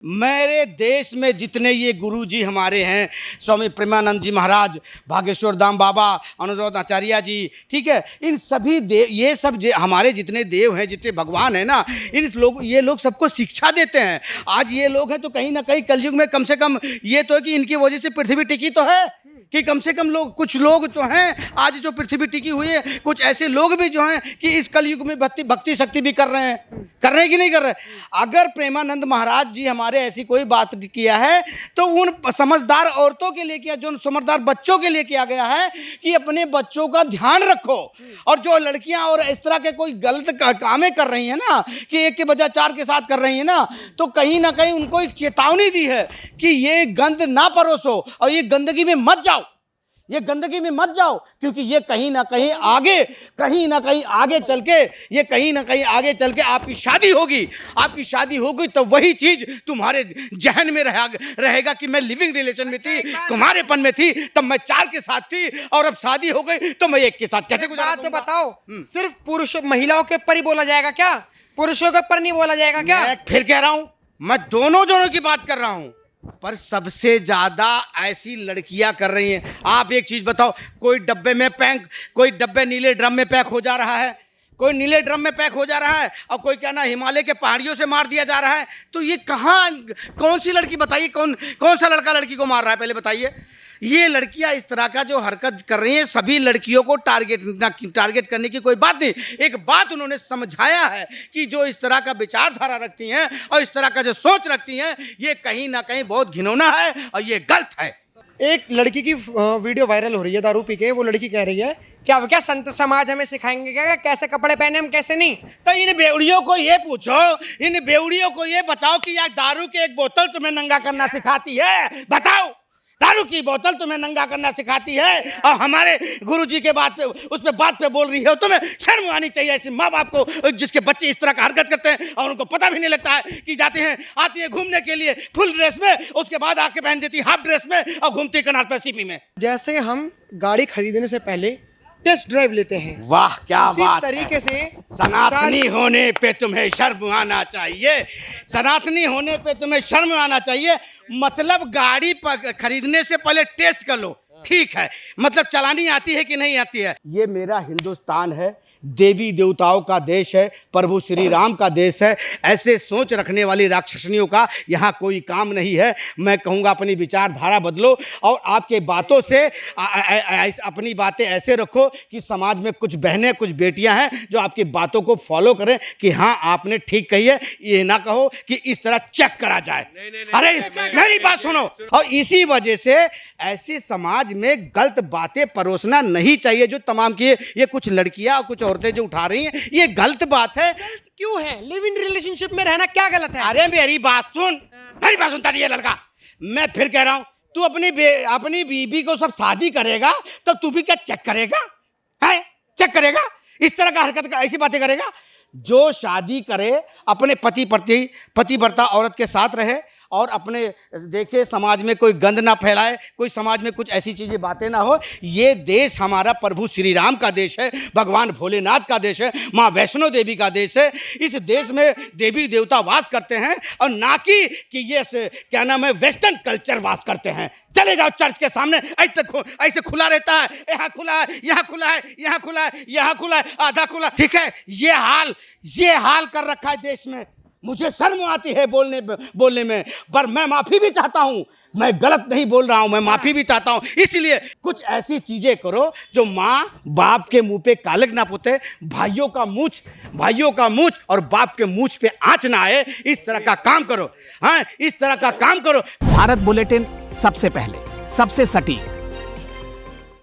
मेरे देश में जितने ये गुरु जी हमारे हैं, स्वामी प्रेमानंद जी महाराज, भागेश्वर धाम बाबा, अनुरुद्ध आचार्य जी, ठीक है, इन सभी देव, ये सब हमारे जितने देव हैं, जितने भगवान हैं ना, ये लोग सबको शिक्षा देते हैं। आज ये लोग हैं तो कहीं ना कहीं कलयुग में कम से कम ये तो है कि इनकी वजह से पृथ्वी टिकी तो है, कि कम से कम लोग, कुछ लोग जो हैं आज जो पृथ्वी टिकी हुई है, कुछ ऐसे लोग भी जो हैं कि इस कलयुग में भक्ति शक्ति भी कर रहे हैं कि नहीं कर रहे। अगर प्रेमानंद महाराज जी हमारे ऐसी कोई बात किया है तो उन समझदार औरतों के लिए किया, जो समझदार बच्चों के लिए किया गया है कि अपने बच्चों का ध्यान रखो। और जो लड़कियां और इस तरह के कोई गलत कामें कर रही हैं ना, कि एक के बजाय चार के साथ कर रही हैं ना, तो कहीं ना कहीं उनको एक चेतावनी दी है कि ये गंद ना परोसो और ये गंदगी में मत जाओ, ये गंदगी में मत जाओ, क्योंकि ये कहीं ना कहीं आगे चल के, ये कहीं ना कहीं आगे चल के आपकी शादी होगी तो वही चीज तुम्हारे जहन में रहेगा कि मैं लिविंग रिलेशन में थी, कुमारेपन में थी, तब मैं चार के साथ थी और अब शादी हो गई तो मैं एक के साथ कैसे गुजारा। तो बताओ, सिर्फ पुरुष महिलाओं के ऊपर ही बोला जाएगा क्या? पुरुषों के ऊपर नहीं बोला जाएगा क्या? मैं फिर कह रहा हूं, मैं दोनों की बात कर रहा हूं, पर सबसे ज्यादा ऐसी लड़कियां कर रही हैं। आप एक चीज बताओ, कोई डब्बे नीले ड्रम में पैक हो जा रहा है, कोई नीले ड्रम में पैक हो जा रहा है और कोई क्या ना हिमालय के पहाड़ियों से मार दिया जा रहा है, तो ये कहाँ, कौन सी लड़की बताइए, कौन सा लड़का लड़की को मार रहा है, पहले बताइए। ये लड़कियां इस तरह का जो हरकत कर रही हैं, सभी लड़कियों को टारगेट करने की कोई बात नहीं। एक बात उन्होंने समझाया है कि जो इस तरह का विचारधारा रखती हैं और इस तरह का जो सोच रखती हैं, ये कहीं ना कहीं बहुत घिनौना है और ये गलत है। एक लड़की की वीडियो वायरल हो रही है दारू पी के। वो लड़की कह रही है क्या संत समाज हमें सिखाएंगे क्या, कैसे कपड़े पहने हम कैसे नहीं। तो इन बेवड़ियों को ये पूछो, इन बेवड़ियों को ये बताओ कि यार दारू की एक बोतल तुम्हें नंगा करना सिखाती है? बताओ, दारू की बोतल तुम्हें नंगा करना सिखाती है और हमारे गुरुजी के बात पे, उस पे बात पे बोल रही हो। तुम्हें शर्म आनी चाहिए ऐसे माँ बाप को, जिसके बच्चे इस तरह का हरकत करते हैं और उनको पता भी नहीं लगता है कि आती है घूमने के लिए फुल ड्रेस में, उसके बाद आके पहन देती हाफ ड्रेस में और घूमती कनार पर सीपी में। जैसे हम गाड़ी खरीदने से पहले टेस्ट ड्राइव लेते हैं, वाह क्या बात तरीके से सनातनी होने पे तुम्हें शर्म आना चाहिए, सनातनी होने पे तुम्हें शर्म आना चाहिए। मतलब गाड़ी खरीदने से पहले टेस्ट कर लो, ठीक है, मतलब चलानी आती है कि नहीं आती है। ये मेरा हिंदुस्तान है, देवी देवताओं का देश है, प्रभु श्री राम का देश है। ऐसे सोच रखने वाली राक्षसनियों का यहाँ कोई काम नहीं है। मैं कहूँगा अपनी विचारधारा बदलो और आपके बातों से अपनी बातें ऐसे रखो कि समाज में कुछ बहनें, कुछ बेटियां हैं जो आपकी बातों को फॉलो करें कि हाँ आपने ठीक कही है। ये ना कहो कि इस तरह चेक करा जाए। अरे मेरी बात सुनो। और इसी वजह से ऐसे समाज में गलत बातें परोसना नहीं चाहिए। जो तमाम की ये कुछ लड़कियां और कुछ औरतें जो उठा रही हैं, ये गलत बात है। क्यों है? लिव इन रिलेशनशिप में रहना क्या गलत है? अरे मेरी बात सुनता नहीं है लड़का। मैं फिर कह रहा हूं, तू अपनी बीबी को सब शादी करेगा तो तू भी क्या चेक करेगा? है चेक करेगा? इस तरह का हरकत ऐसी बातें करेगा? जो शादी करे अपने पतिव्रता औरत के साथ रहे और अपने देखे समाज में कोई गंद ना फैलाए, कोई समाज में कुछ ऐसी चीज़ें बातें ना हो। ये देश हमारा प्रभु श्री राम का देश है, भगवान भोलेनाथ का देश है, माँ वैष्णो देवी का देश है। इस देश में देवी देवता वास करते हैं और ना कि ये क्या नाम है वेस्टर्न कल्चर वास करते हैं। चले जाओ चर्च के सामने, ऐसे खुला रहता है, यहाँ खुला है, यहाँ खुला है, यहाँ खुला है, यहाँ खुला है, आधा खुला, ठीक है। ये हाल कर रखा है देश में। मुझे शर्म आती है बोलने में, पर मैं माफी भी चाहता हूँ। मैं गलत नहीं बोल रहा हूँ, मैं माफी भी चाहता हूँ। इसलिए कुछ ऐसी चीजें करो जो माँ बाप के मुंह पे कालक ना पुते, भाइयों का मूंछ और बाप के मूंछ पे आंच ना आए। इस तरह का काम करो। हाँ, इस तरह का काम करो। भारत बुलेटिन, सबसे पहले, सबसे सटीक।